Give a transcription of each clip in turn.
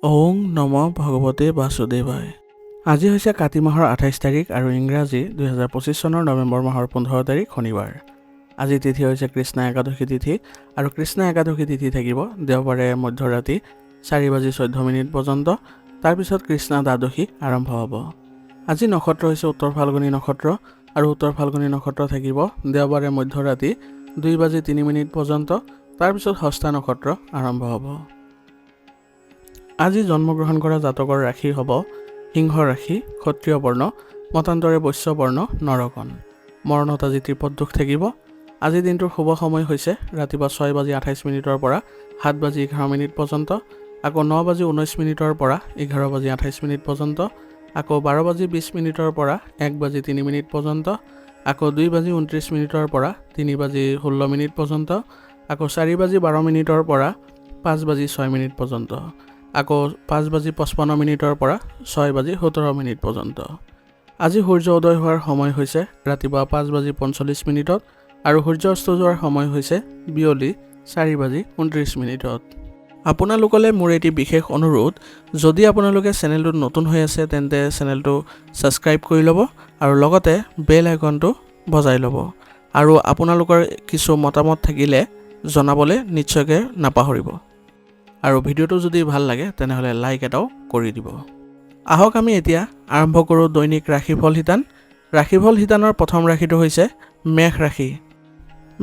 ওং নম ভগৱতে বাসুদেৱায়। আজি হৈছে কাতি মাহৰ 28 তাৰিখ আৰু ইংৰাজী 2025 চনৰ নৱেম্বৰ মাহৰ 15 তাৰিখ শনিবাৰ। আজি তিথি হৈছে কৃষ্ণ একাদশী তিথি আৰু কৃষ্ণ একাদশী তিথি থাকিব দেওবাৰে মধ্যৰাতি 4:14 পৰ্যন্ত। তাৰপিছত কৃষ্ণ দ্বাদশী আৰম্ভ হ'ব। আজি নক্ষত্ৰ হৈছে উত্তৰ ফাল্গুনী নক্ষত্ৰ আৰু উত্তৰ ফাল্গুনী নক্ষত্ৰ থাকিব দেওবাৰে মধ্যৰাতি 2:03 পৰ্যন্ত। তাৰপিছত হস্তা নক্ষত্ৰ আৰম্ভ হ'ব। আজি জন্মগ্ৰহণ কৰা জাতকৰ ৰাশি হ'ব সিংহ ৰাশি, ক্ষত্ৰিয় বৰ্ণ, মতান্তৰে বৈশ্য বৰ্ণ, নৰকণ। মৰণত আজি ত্ৰিপদোষ থাকিব। আজি দিনটোৰ শুভ সময় হৈছে ৰাতিপুৱা 6:28 পৰা 7:11 পৰ্যন্ত, আকৌ 9:19 পৰা 11:28 পৰ্যন্ত, আকৌ 12:20 পৰা 1:03 পৰ্যন্ত, আকৌ 2:29 পৰা 3:16 পৰ্যন্ত, আকৌ 4:12 পৰা 5:06 পৰ্যন্ত, আকৌ 5:55 পৰা 6:17 পৰ্যন্ত। আজি সূৰ্য উদয় হোৱাৰ সময় হৈছে ৰাতিপুৱা 5:45 আৰু সূৰ্য অস্ত যোৱাৰ সময় হৈছে বিয়লি 4:29। আপোনালোকলৈ মোৰ এটি বিশেষ অনুৰোধ, যদি আপোনালোকে চেনেলটোত নতুন হৈ আছে তেন্তে চেনেলটো ছাবস্ক্ৰাইব কৰি ল'ব আৰু লগতে বেল আইকনটো বজাই ল'ব আৰু আপোনালোকৰ কিছু মতামত থাকিলে জনাবলৈ নিশ্চয়কৈ নাপাহৰিব। আৰু ভিডিঅ'টো যদি ভাল লাগে তেনেহ'লে লাইক এটাও কৰি দিব। আহক আমি এতিয়া আৰম্ভ কৰোঁ দৈনিক ৰাশিফল শিতান। ৰাশিফল শিতানৰ প্ৰথম ৰাশিটো হৈছে মেষ ৰাশি।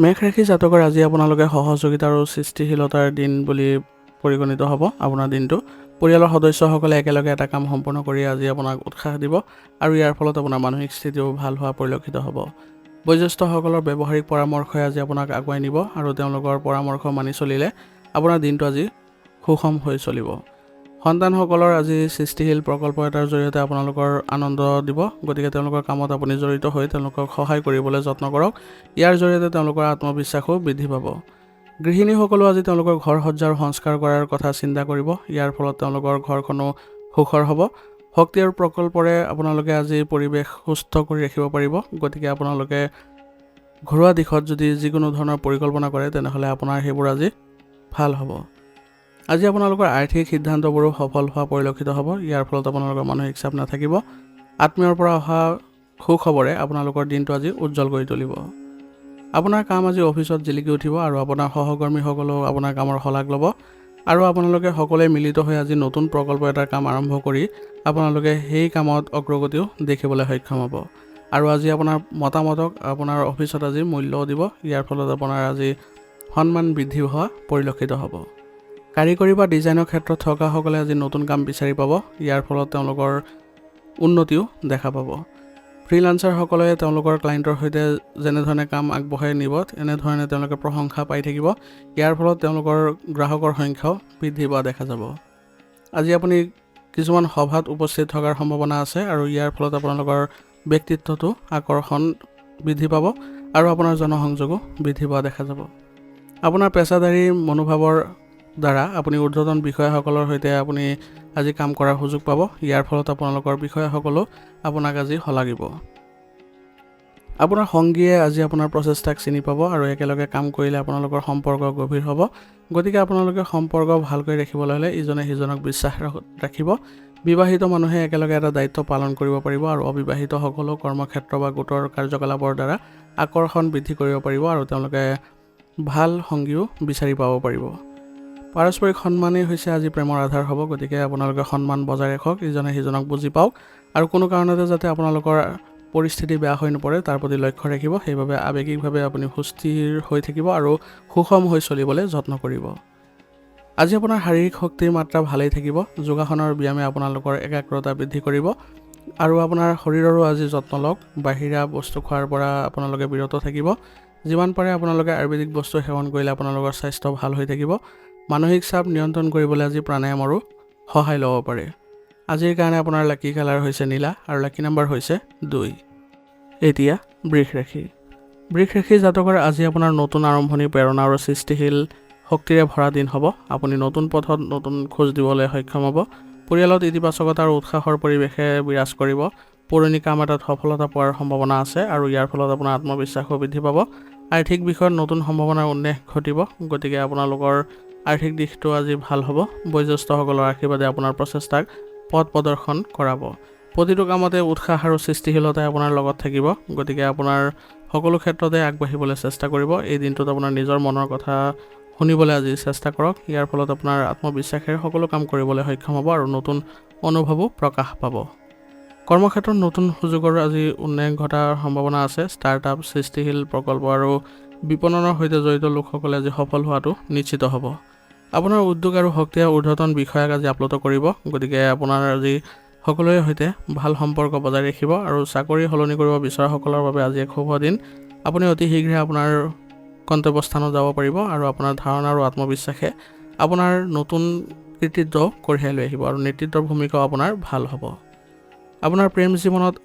মেষ ৰাশি জাতকৰ আজি আপোনালোকে সহযোগিতা আৰু সৃষ্টিশীলতাৰ দিন বুলি পৰিগণিত হ'ব। আপোনাৰ দিনটো পৰিয়ালৰ সদস্যসকলে একেলগে এটা কাম সম্পূৰ্ণ কৰি আজি আপোনাক উৎসাহ দিব আৰু ইয়াৰ ফলত আপোনাৰ মানসিক স্থিতিও ভাল হোৱা পৰিলক্ষিত হ'ব। বয়োজ্যেষ্ঠসকলৰ ব্যৱহাৰিক পৰামৰ্শই আজি আপোনাক আগুৱাই নিব আৰু তেওঁলোকৰ পৰামৰ্শ মানি চলিলে আপোনাৰ দিনটো আজি সুষম হৈ চলিব। সন্তানসকলৰ আজি সৃষ্টিশীল প্ৰকল্প এটাৰ জৰিয়তে আপোনালোকৰ আনন্দ দিব, গতিকে তেওঁলোকৰ কামত আপুনি জড়িত হৈ তেওঁলোকক সহায় কৰিবলৈ যত্ন কৰক। ইয়াৰ জৰিয়তে তেওঁলোকৰ আত্মবিশ্বাসো বৃদ্ধি পাব। গৃহিণীসকলেও আজি তেওঁলোকৰ ঘৰ সজ্জাৰ সংস্কাৰ কৰাৰ কথা চিন্তা কৰিব। ইয়াৰ ফলত তেওঁলোকৰ ঘৰখনো সুখৰ হ'ব। শক্তি আৰু প্ৰকল্পৰে আপোনালোকে আজি পৰিৱেশ সুস্থ কৰি ৰাখিব পাৰিব, গতিকে আপোনালোকে ঘৰুৱা দিশত যদি যিকোনো ধৰণৰ পৰিকল্পনা কৰে তেনেহ'লে আপোনাৰ সেইবোৰ আজি ভাল হ'ব। আজি আপোনালোকৰ আৰ্থিক সিদ্ধান্তবোৰো সফল হোৱা পৰিলক্ষিত হ'ব। ইয়াৰ ফলত আপোনালোকৰ মানসিক চাপ নাথাকিব। আত্মীয়ৰ পৰা অহা সুখবৰে আপোনালোকৰ দিনটো আজি উজ্জ্বল কৰি তুলিব। আপোনাৰ কাম আজি অফিচত জিলিকি উঠিব আৰু আপোনাৰ সহকৰ্মীসকলেও আপোনাৰ কামৰ শলাগ ল'ব আৰু আপোনালোকে সকলোৱে মিলিত হৈ আজি নতুন প্ৰকল্প এটাৰ কাম আৰম্ভ কৰি আপোনালোকে সেই কামত অগ্ৰগতিও দেখিবলৈ সক্ষম হ'ব। আৰু আজি আপোনাৰ মতামতক আপোনাৰ অফিচত আজি মূল্যও দিব। ইয়াৰ ফলত আপোনাৰ আজি সন্মান বৃদ্ধি হোৱা পৰিলক্ষিত হ'ব। কাৰিকৰী বা ডিজাইনৰ ক্ষেত্ৰত থকাসকলে আজি নতুন কাম বিচাৰি পাব। ইয়াৰ ফলত তেওঁলোকৰ উন্নতিও দেখা পাব। ফ্ৰীলান্সাৰসকলে তেওঁলোকৰ ক্লাইণ্টৰ সৈতে যেনেধৰণে কাম আগবঢ়াই নিব এনেধৰণে তেওঁলোকে প্ৰশংসা পাই থাকিব। ইয়াৰ ফলত তেওঁলোকৰ গ্ৰাহকৰ সংখ্যাও বৃদ্ধি পোৱা দেখা যাব। আজি আপুনি কিছুমান সভাত উপস্থিত থকাৰ সম্ভাৱনা আছে আৰু ইয়াৰ ফলত আপোনালোকৰ ব্যক্তিত্বটো আকৰ্ষণ বৃদ্ধি পাব আৰু আপোনাৰ জনসংযোগো বৃদ্ধি পোৱা দেখা যাব। আপোনাৰ পেছাদাৰী মনোভাৱৰ দ্বাৰা আপুনি ঊৰ্ধ্বতন বিষয়াসকলৰ সৈতে আপুনি আজি কাম কৰাৰ সুযোগ পাব। ইয়াৰ ফলত আপোনালোকৰ বিষয়াসকলেও আপোনাক আজি শলাগিব। আপোনাৰ সংগীয়ে আজি আপোনাৰ প্ৰচেষ্টাক চিনি পাব আৰু একেলগে কাম কৰিলে আপোনালোকৰ সম্পৰ্ক গভীৰ হ'ব। গতিকে আপোনালোকে সম্পৰ্ক ভালকৈ ৰাখিবলৈ হ'লে ইজনে সিজনক বিশ্বাস ৰাখিব। বিবাহিত মানুহে একেলগে এটা দায়িত্ব পালন কৰিব পাৰিব আৰু অবিবাহিতসকলেও কৰ্মক্ষেত্ৰ বা গোটৰ কাৰ্যকলাপৰ দ্বাৰা আকৰ্ষণ বৃদ্ধি কৰিব পাৰিব আৰু তেওঁলোকে ভাল সংগীও বিচাৰি পাব পাৰিব। পাৰস্পৰিক সন্মানেই হৈছে আজি প্ৰেমৰ আধাৰ হ'ব। গতিকে আপোনালোকে সন্মান বজাই ৰাখক, ইজনে সিজনক বুজি পাওক আৰু কোনো কাৰণতে যাতে আপোনালোকৰ পৰিস্থিতি বেয়া হৈ নপৰে তাৰ প্ৰতি লক্ষ্য ৰাখিব। সেইবাবে আৱেগিকভাৱে আপুনি সুস্থিৰ হৈ থাকিব আৰু সুষম হৈ চলিবলৈ যত্ন কৰিব। আজি আপোনাৰ শাৰীৰিক শক্তিৰ মাত্ৰা ভালেই থাকিব। যোগাসনৰ ব্যায়ামে আপোনালোকৰ একাগ্ৰতা বৃদ্ধি কৰিব আৰু আপোনাৰ শৰীৰৰো আজি যত্ন লওক। বাহিৰা বস্তু খোৱাৰ পৰা আপোনালোকে বিৰত থাকিব। যিমান পাৰে আপোনালোকে আয়ুৰ্বেদিক বস্তু সেৱন কৰিলে আপোনালোকৰ স্বাস্থ্য ভাল হৈ থাকিব। মানসিক চাপ নিয়ন্ত্ৰণ কৰিবলৈ আজি প্ৰাণায়ামৰো সহায় ল'ব পাৰে। আজিৰ কাৰণে আপোনাৰ লাকি কালাৰ হৈছে নীলা আৰু লাকি নাম্বাৰ হৈছে 2। এতিয়া বৃষ ৰাশি। বৃষ ৰাশি জাতকৰ আজি আপোনাৰ নতুন আৰম্ভণি, প্ৰেৰণা আৰু সৃষ্টিশীল শক্তিৰে ভৰা দিন হ'ব। আপুনি নতুন পথত নতুন খোজ দিবলৈ সক্ষম হ'ব। পৰিয়ালত ইতিবাচকতা আৰু উৎসাহৰ পৰিৱেশে বিৰাজ কৰিব। পুৰণি কাম এটাত সফলতা পোৱাৰ সম্ভাৱনা আছে আৰু ইয়াৰ ফলত আপোনাৰ আত্মবিশ্বাসো বৃদ্ধি পাব। আৰ্থিক বিষয়ত নতুন সম্ভাৱনাৰ উন্মেষ ঘটিব। গতিকে আপোনালোকৰ আৰ্থিক দিশটো আজি ভাল হ'ব। বয়োজ্যেষ্ঠসকলৰ আশীৰ্বাদে আপোনাৰ প্ৰচেষ্টাক পথ প্ৰদৰ্শন কৰাব। প্ৰতিটো কামতে উৎসাহ আৰু সৃষ্টিশীলতাই আপোনাৰ লগত থাকিব। গতিকে আপোনাৰ সকলো ক্ষেত্ৰতে আগবাঢ়িবলৈ চেষ্টা কৰিব। এই দিনটোত আপোনাৰ নিজৰ মনৰ কথা শুনিবলৈ আজি চেষ্টা কৰক। ইয়াৰ ফলত আপোনাৰ আত্মবিশ্বাসেৰে সকলো কাম কৰিবলৈ সক্ষম হ'ব আৰু নতুন অনুভৱো প্ৰকাশ পাব। কৰ্মক্ষেত্ৰত নতুন সুযোগৰ আজি উন্নয়ন ঘটাৰ সম্ভাৱনা আছে। ষ্টাৰ্টআপ, সৃষ্টিশীল প্ৰকল্প আৰু বিপণনৰ সৈতে জড়িত লোকসকলে আজি সফল হোৱাটো নিশ্চিত হ'ব। আপোনাৰ উদ্যোগ আৰু শক্তিয়ে ঊৰ্ধ্বতন বিষয়াক আজি আপ্লুত কৰিব। গতিকে আপোনাৰ আজি সকলোৰে সৈতে ভাল সম্পৰ্ক বজাই ৰাখিব আৰু চাকৰি সলনি কৰিব বিচৰাসকলৰ বাবে আজি এক শুভ দিন। আপুনি অতি শীঘ্ৰে আপোনাৰ গন্তব্যস্থানত যাব পাৰিব আৰু আপোনাৰ ধাৰণা আৰু আত্মবিশ্বাসে আপোনাৰ নতুন কৃতিত্ব কঢ়িয়াই লৈ আহিব আৰু নেতৃত্বৰ ভূমিকাও আপোনাৰ ভাল হ'ব। আপোনাৰ প্ৰেম জীৱনত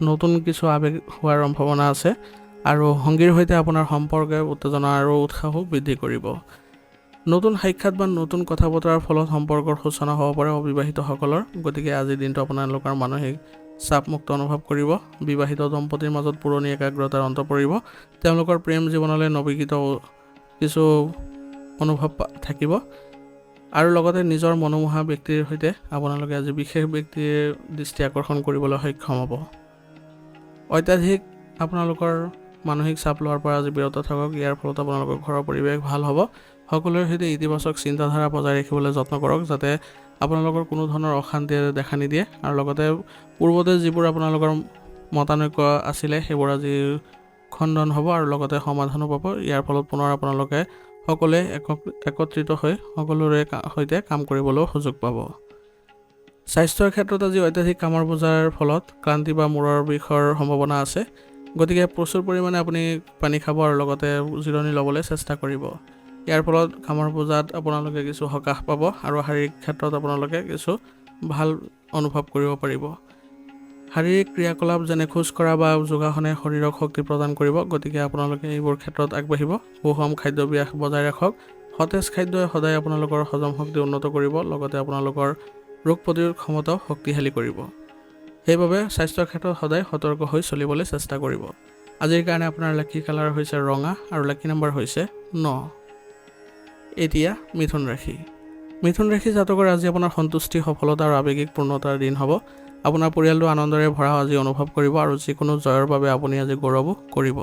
নতুন কিছু আৱেগ হোৱাৰ সম্ভাৱনা আছে আৰু সংগীৰ সৈতে আপোনাৰ সম্পৰ্কে উত্তেজনা আৰু উৎসাহো বৃদ্ধি কৰিব। নতুন সাক্ষাৎ বা নতুন কথা বতৰাৰ ফলত সম্পৰ্কৰ সূচনা হ'ব পাৰে অবিবাহিতসকলৰ। গতিকে আজিৰ দিনটো আপোনালোকৰ মানসিক চাপমুক্ত অনুভৱ কৰিব। বিবাহিত দম্পতীৰ মাজত পুৰণি একাগ্ৰতাৰ অন্ত পৰিব। তেওঁলোকৰ প্ৰেম জীৱনলৈ নৱীকৃত কিছু অনুভৱ থাকিব আৰু লগতে নিজৰ মনোমোহা ব্যক্তিৰ সৈতে আপোনালোকে আজি বিশেষ ব্যক্তিৰ দৃষ্টি আকৰ্ষণ কৰিবলৈ সক্ষম হ'ব। অত্যাধিক আপোনালোকৰ মানসিক চাপ লোৱাৰ পৰা আজি বিৰত থাকক। ইয়াৰ ফলত আপোনালোকৰ ঘৰৰ পৰিৱেশ ভাল হ'ব। সকলোৰে সৈতে ইতিবাচক চিন্তাধাৰা বজাই ৰাখিবলৈ যত্ন কৰক, যাতে আপোনালোকৰ কোনো ধৰণৰ অশান্তিয়ে দেখা নিদিয়ে আৰু লগতে পূৰ্বতে যিবোৰ আপোনালোকৰ মতানৈক্য আছিলে সেইবোৰ আজি খণ্ডন হ'ব আৰু লগতে সমাধানো পাব। ইয়াৰ ফলত পুনৰ আপোনালোকে সকলোৱে একত্ৰিত হৈ সকলোৰে সৈতে কাম কৰিবলৈও সুযোগ পাব। স্বাস্থ্যৰ ক্ষেত্ৰত আজি অত্যাধিক কামৰ বোজাৰ ফলত ক্লান্তি বা মূৰৰ বিষৰ সম্ভাৱনা আছে। গতিকে প্ৰচুৰ পৰিমাণে আপুনি পানী খাব আৰু লগতে জিৰণি ল'বলৈ চেষ্টা কৰিব। ইয়াৰ ফলত কামৰ বোজাত আপোনালোকে কিছু সকাহ পাব আৰু শাৰীৰিক ক্ষেত্ৰত আপোনালোকে কিছু ভাল অনুভৱ কৰিব পাৰিব। শাৰীৰিক ক্ৰিয়াকলাপ যেনে খোজকঢ়া বা যোগাসনে শৰীৰক শক্তি প্ৰদান কৰিব। গতিকে আপোনালোকে এইবোৰ ক্ষেত্ৰত আগবাঢ়িব। সুষম খাদ্যাভ্যাস বজাই ৰাখক। সতেজ খাদ্যই সদায় আপোনালোকৰ হজম শক্তি উন্নত কৰিব, লগতে আপোনালোকৰ ৰোগ প্ৰতিৰোধ ক্ষমতাও শক্তিশালী কৰিব। সেইবাবে স্বাস্থ্যৰ ক্ষেত্ৰত সদায় সতৰ্ক হৈ চলিবলৈ চেষ্টা কৰিব। আজিৰ কাৰণে আপোনাৰ লাকি কালাৰ হৈছে ৰঙা আৰু লাকি নম্বৰ হৈছে 9। এতিয়া মিথুন ৰাশি। মিথুন ৰাশি জাতকৰ আজি আপোনাৰ সন্তুষ্টি, সফলতা আৰু আৱেগিক পূৰ্ণতাৰ দিন হ'ব। আপোনাৰ পৰিয়ালটো আনন্দৰে ভৰা আজি অনুভৱ কৰিব আৰু যিকোনো জয়ৰ বাবে আপুনি আজি গৌৰৱো কৰিব।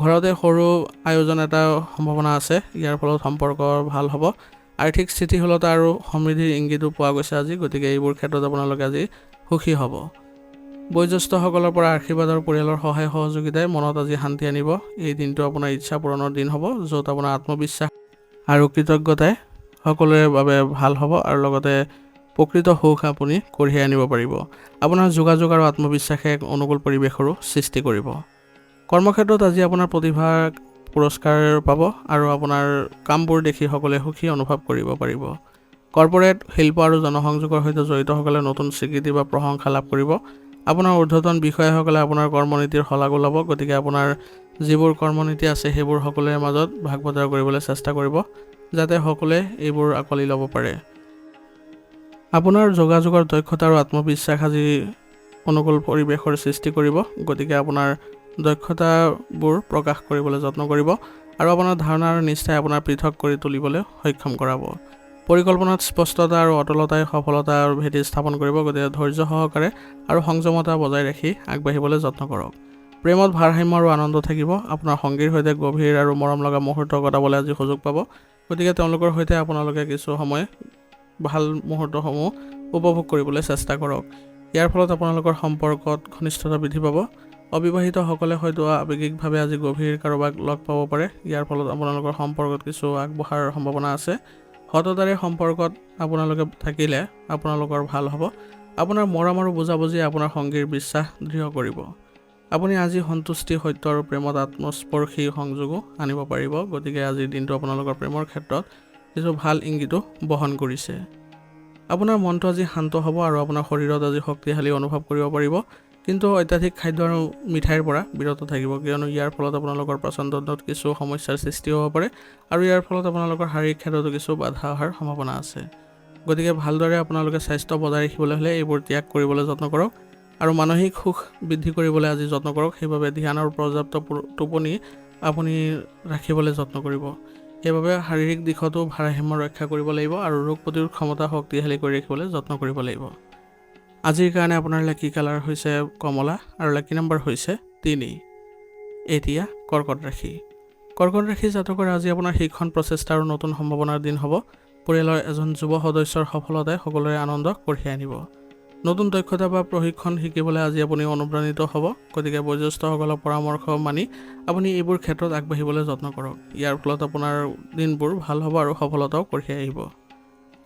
ঘৰতে সৰু আয়োজন এটা সম্ভাৱনা আছে। ইয়াৰ ফলত সম্পৰ্ক ভাল হ'ব। আৰ্থিক স্থিতিশীলতা আৰু সমৃদ্ধিৰ ইংগিতো পোৱা গৈছে আজি। গতিকে এইবোৰ ক্ষেত্ৰত আপোনালোকে আজি সুখী হ'ব। বয়োজ্যেষ্ঠসকলৰ পৰা আশীৰ্বাদ আৰু পৰিয়ালৰ সহায় সহযোগিতাই মনত আজি শান্তি আনিব। এই দিনটো আপোনাৰ ইচ্ছা পূৰণৰ দিন হ'ব, য'ত আপোনাৰ আত্মবিশ্বাস আৰু কৃতজ্ঞতাই সকলোৰে বাবে ভাল হ'ব আৰু লগতে প্ৰকৃত সুখ আপুনি কঢ়িয়াই আনিব পাৰিব। আপোনাৰ যোগাযোগ আৰু আত্মবিশ্বাসে এক অনুকূল পৰিৱেশৰো সৃষ্টি কৰিব। কৰ্মক্ষেত্ৰত আজি আপোনাৰ প্ৰতিভা পুৰস্কাৰ পাব আৰু আপোনাৰ কামবোৰ দেখি সকলোৱে সুখী অনুভৱ কৰিব পাৰিব। কৰ্পৰেট, শিল্প আৰু জনসংযোগৰ সৈতে জড়িতসকলে নতুন স্বীকৃতি বা প্ৰশংসা লাভ কৰিব। আপোনাৰ ঊৰ্ধ্বতন বিষয়াসকলে আপোনাৰ কৰ্মনীতিৰ শলাগো ল'ব। গতিকে আপোনাৰ যিবোৰ কৰ্মনীতি আছে সেইবোৰ সকলোৰে মাজত ভাগ বতৰা কৰিবলৈ চেষ্টা কৰিব, যাতে সকলোৱে এইবোৰ আঁকোৱালি ল'ব পাৰে। আপোনাৰ যোগাযোগৰ দক্ষতা আৰু আত্মবিশ্বাস আজি অনুকূল পৰিৱেশৰ সৃষ্টি কৰিব। গতিকে আপোনাৰ দক্ষতাবোৰ প্ৰকাশ কৰিবলৈ যত্ন কৰিব আৰু আপোনাৰ ধাৰণা আৰু নিষ্ঠাই আপোনাৰ পৃথক কৰি তুলিবলৈ সক্ষম কৰাব। পৰিকল্পনাত স্পষ্টতা আৰু অটলতাই সফলতাৰ ভেটি স্থাপন কৰিব। গতিকে ধৈৰ্য সহকাৰে আৰু সংযমতা বজাই ৰাখি আগবাঢ়িবলৈ যত্ন কৰক। প্ৰেমত ভাৰসাম্য আৰু আনন্দ থাকিব। আপোনাৰ সংগীৰ সৈতে গভীৰ আৰু মৰম লগা মুহূৰ্ত কটাবলৈ আজি সুযোগ পাব। গতিকে তেওঁলোকৰ সৈতে আপোনালোকে কিছু সময় ভাল মুহূৰ্তসমূহ উপভোগ কৰিবলৈ চেষ্টা কৰক। ইয়াৰ ফলত আপোনালোকৰ সম্পৰ্কত ঘনিষ্ঠতা বৃদ্ধি পাব। অবিবাহিতসকলে হয়তো আৱেগিকভাৱে আজি গভীৰ কাৰোবাক লগ পাব পাৰে। ইয়াৰ ফলত আপোনালোকৰ সম্পৰ্কত কিছু আগবঢ়াৰ সম্ভাৱনা আছে। সততাৰে সম্পৰ্কত আপোনালোকে থাকিলে আপোনালোকৰ ভাল হ'ব। আপোনাৰ মৰম আৰু বুজাবুজি আপোনাৰ সংগীৰ বিশ্বাস দৃঢ় কৰিব। আপুনি আজি সন্তুষ্টি, সত্য আৰু প্ৰেমত আত্মস্পৰ্শী সংযোগো আনিব পাৰিব। গতিকে আজিৰ দিনটো আপোনালোকৰ প্ৰেমৰ ক্ষেত্ৰত কিছু ভাল ইংগিতো বহন কৰিছে। আপোনাৰ মনটো আজি শান্ত হ'ব আৰু আপোনাৰ শৰীৰত আজি শক্তিশালী অনুভৱ কৰিব পাৰিব। কিন্তু অত্যাধিক খাদ্য আৰু মিঠাইৰ পৰা বিৰত থাকিব, কিয়নো ইয়াৰ ফলত আপোনালোকৰ পাচনতন্ত্ৰত কিছু সমস্যাৰ সৃষ্টি হ'ব পাৰে আৰু ইয়াৰ ফলত আপোনালোকৰ শাৰীৰিক ক্ষেত্ৰতো কিছু বাধা অহাৰ সম্ভাৱনা আছে। গতিকে ভালদৰে আপোনালোকে স্বাস্থ্য বজাই ৰাখিবলৈ হ'লে এইবোৰ ত্যাগ কৰিবলৈ যত্ন কৰক আৰু মানসিক সুখ বৃদ্ধি কৰিবলৈ আজি যত্ন কৰক। সেইবাবে ধ্যান আৰু পৰ্যাপ্ত টোপনি আপুনি ৰাখিবলৈ যত্ন কৰিব। সেইবাবে শাৰীৰিক দিশতো ভাৰসাম্য ৰক্ষা কৰিব লাগিব আৰু ৰোগ প্ৰতিৰোধ ক্ষমতা শক্তিশালী কৰি ৰাখিবলৈ যত্ন কৰিব লাগিব। আজিৰ কাৰণে আপোনাৰ লাকি কালাৰ হৈছে কমলা আৰু লাকি নম্বৰ হৈছে 3। এতিয়া কৰ্কট ৰাশি। কৰ্কট ৰাশি জাতকৰ আজি আপোনাৰ শিক্ষণ প্ৰচেষ্টা আৰু নতুন সম্ভাৱনাৰ দিন হ'ব। পৰিয়ালৰ এজন যুৱ সদস্যৰ সফলতাই সকলোৰে আনন্দ কঢ়িয়াই আনিব। নতুন দক্ষতা বা প্ৰশিক্ষণ শিকিবলৈ আজি আপুনি অনুপ্ৰাণিত হ'ব। গতিকে বয়োজ্যেষ্ঠসকলৰ পৰামৰ্শ মানি আপুনি এইবোৰ ক্ষেত্ৰত আগবাঢ়িবলৈ যত্ন কৰক। ইয়াৰ ফলত আপোনাৰ দিনবোৰ ভাল হ'ব আৰু সফলতাও কঢ়িয়াই আহিব।